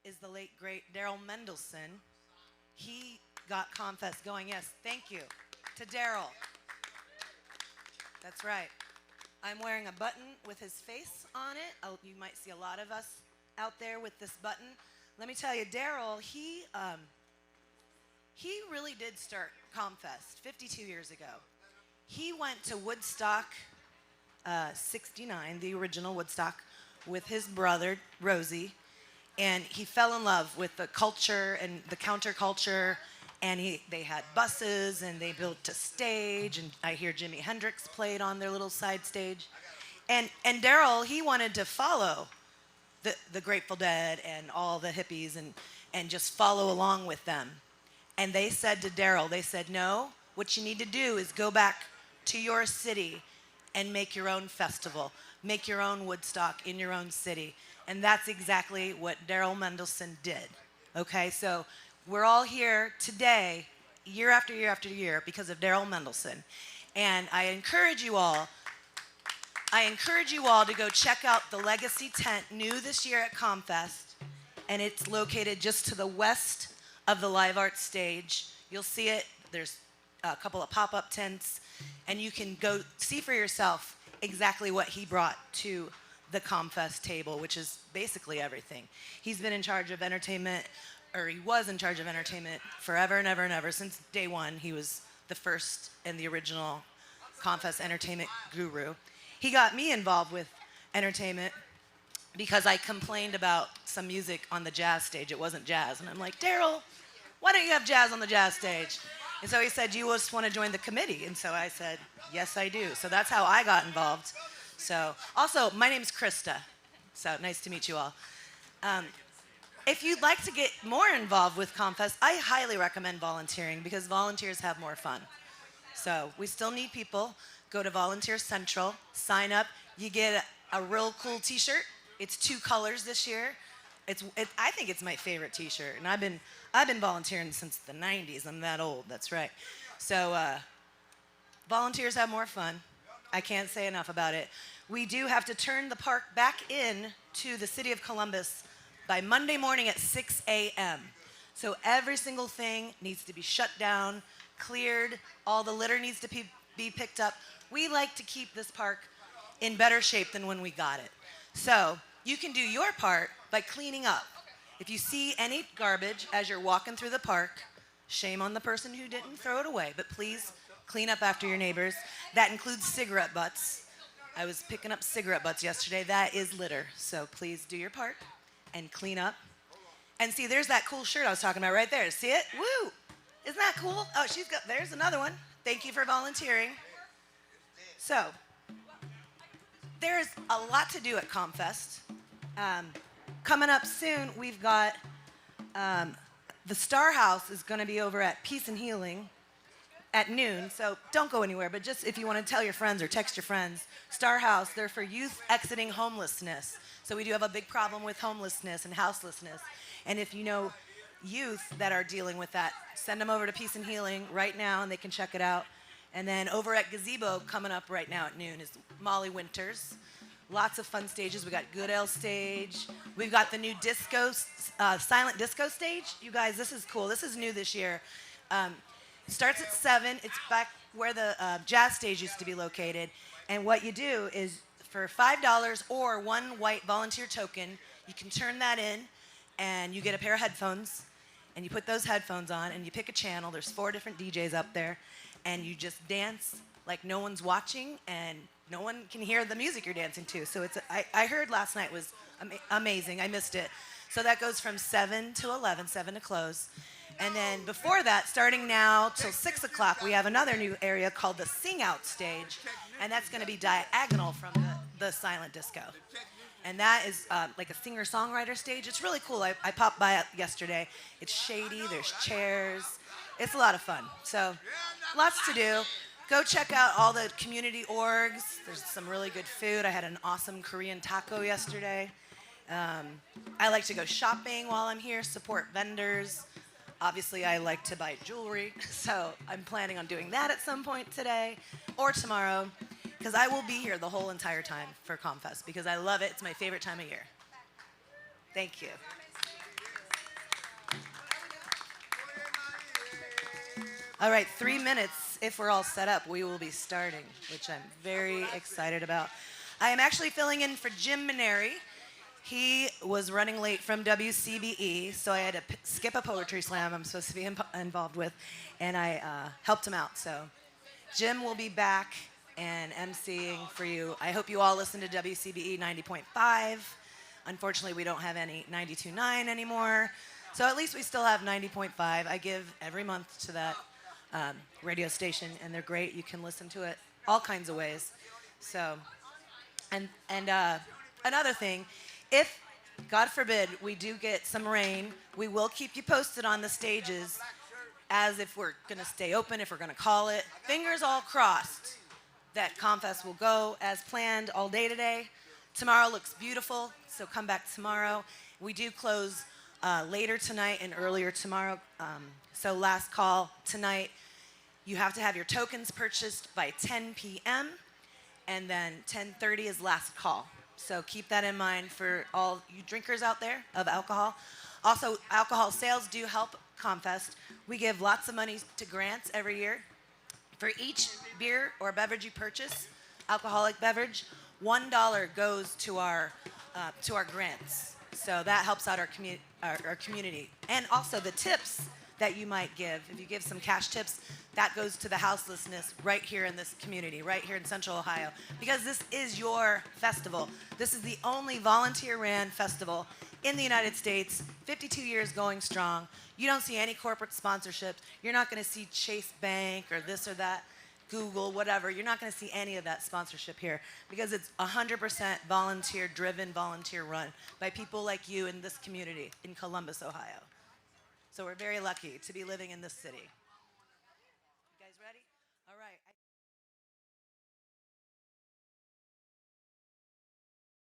is the late, great Darryl Mendelson. He got Comfest going. Yes, thank you to Darryl. That's right. I'm wearing a button with his face on it. Oh, you might see a lot of us out there with this button. Let me tell you, Darryl, he really did start Comfest 52 years ago. He went to Woodstock 69, the original Woodstock, with his brother, Rosie, and he fell in love with the culture and the counterculture, and they had buses, and they built a stage, and I hear Jimi Hendrix played on their little side stage. And Darryl, he wanted to follow the Grateful Dead and all the hippies and just follow along with them. And they said to Darryl, they said, no, what you need to do is go back to your city and make your own festival, make your own Woodstock in your own city. And that's exactly what Darryl Mendelson did. Okay, so we're all here today, year after year after year, because of Darryl Mendelson. And I encourage you all to go check out the Legacy Tent, new this year at Comfest, and it's located just to the west of the live art stage. You'll see it. There's a couple of pop-up tents, and you can go see for yourself exactly what he brought to the Comfest table, which is basically everything. He's been in charge of entertainment, or he was in charge of entertainment forever and ever and ever. Since day one, he was the first and the original Comfest entertainment guru. He got me involved with entertainment because I complained about some music on the jazz stage. It wasn't jazz. And I'm like, Darryl, why don't you have jazz on the jazz stage? And so he said, you just want to join the committee? And so I said, yes, I do. So that's how I got involved. So also, my name's Krista. So nice to meet you all. If you'd like to get more involved with Comfest, I highly recommend volunteering because volunteers have more fun. So we still need people. Go to Volunteer Central, sign up. You get a real cool t-shirt. It's 2 colors this year. I think it's my favorite t-shirt, and I've been volunteering since the 90s. I'm that old, that's right. So volunteers have more fun. I can't say enough about it. We do have to turn the park back in to the city of Columbus by Monday morning at 6 a.m. So every single thing needs to be shut down, cleared, all the litter needs to be picked up. We like to keep this park in better shape than when we got it. So you can do your part by cleaning up. If you see any garbage as you're walking through the park, shame on the person who didn't throw it away, but please clean up after your neighbors. That includes cigarette butts. I was picking up cigarette butts yesterday. That is litter. So please do your part and clean up. And see, there's that cool shirt I was talking about right there. See it? Woo! Isn't that cool? Oh, there's another one. Thank you for volunteering. So, there's a lot to do at Comfest. Coming up soon, we've got the Star House is going to be over at Peace and Healing at noon. So don't go anywhere, but just if you want to tell your friends or text your friends, Star House, they're for youth exiting homelessness. So we do have a big problem with homelessness and houselessness. And if you know youth that are dealing with that, send them over to Peace and Healing right now, and they can check it out. And then over at Gazebo, coming up right now at noon, is Molly Winters. Lots of fun stages. We got Goodale stage. We've got the new silent disco stage. You guys, this is cool. This is new this year. It starts at 7. It's back where the jazz stage used to be located. And what you do is for $5 or 1 white volunteer token, you can turn that in, and you get a pair of headphones, and you put those headphones on, and you pick a channel. There's 4 different DJs up there. And you just dance like no one's watching, and no one can hear the music you're dancing to. So I heard last night was amazing. I missed it. So that goes from 7 to 11, 7 to close. And then before that, starting now till 6 o'clock, we have another new area called the Sing Out stage. And that's going to be diagonal from the silent disco. And that is like a singer-songwriter stage. It's really cool. I popped by it yesterday. It's shady. There's chairs. It's a lot of fun. So lots to do. Go check out all the community orgs. There's some really good food. I had an awesome Korean taco yesterday. I like to go shopping while I'm here, support vendors. Obviously, I like to buy jewelry. So I'm planning on doing that at some point today or tomorrow, because I will be here the whole entire time for Comfest because I love it. It's my favorite time of year. Thank you. All right, 3 minutes, if we're all set up, we will be starting, which I'm very excited about. I am actually filling in for Jim Maneri. He was running late from WCBE, so I had to skip a poetry slam I'm supposed to be involved with, and I helped him out. So Jim will be back and emceeing for you. I hope you all listen to WCBE 90.5. Unfortunately, we don't have any 92.9 anymore, so at least we still have 90.5. I give every month to that radio station, and they're great. You can listen to it all kinds of ways. So, and another thing, if, God forbid, we do get some rain, we will keep you posted on the stages as if we're going to stay open, if we're going to call it. Fingers all crossed that Comfest will go as planned all day today. Tomorrow looks beautiful, so come back tomorrow. We do close later tonight and earlier tomorrow, so last call tonight. You have to have your tokens purchased by 10 p.m., and then 10:30 is last call. So keep that in mind for all you drinkers out there of alcohol. Also, alcohol sales do help Comfest. We give lots of money to grants every year. For each beer or beverage you purchase, alcoholic beverage, $1 goes to our grants. So that helps out our community. And also the tips that you might give, if you give some cash tips, that goes to the houselessness right here in this community, right here in Central Ohio. Because this is your festival. This is the only volunteer-ran festival in the United States, 52 years going strong. You don't see any corporate sponsorships. You're not going to see Chase Bank or this or that, Google, whatever. You're not going to see any of that sponsorship here because it's 100% volunteer-driven, volunteer-run by people like you in this community in Columbus, Ohio. So we're very lucky to be living in this city.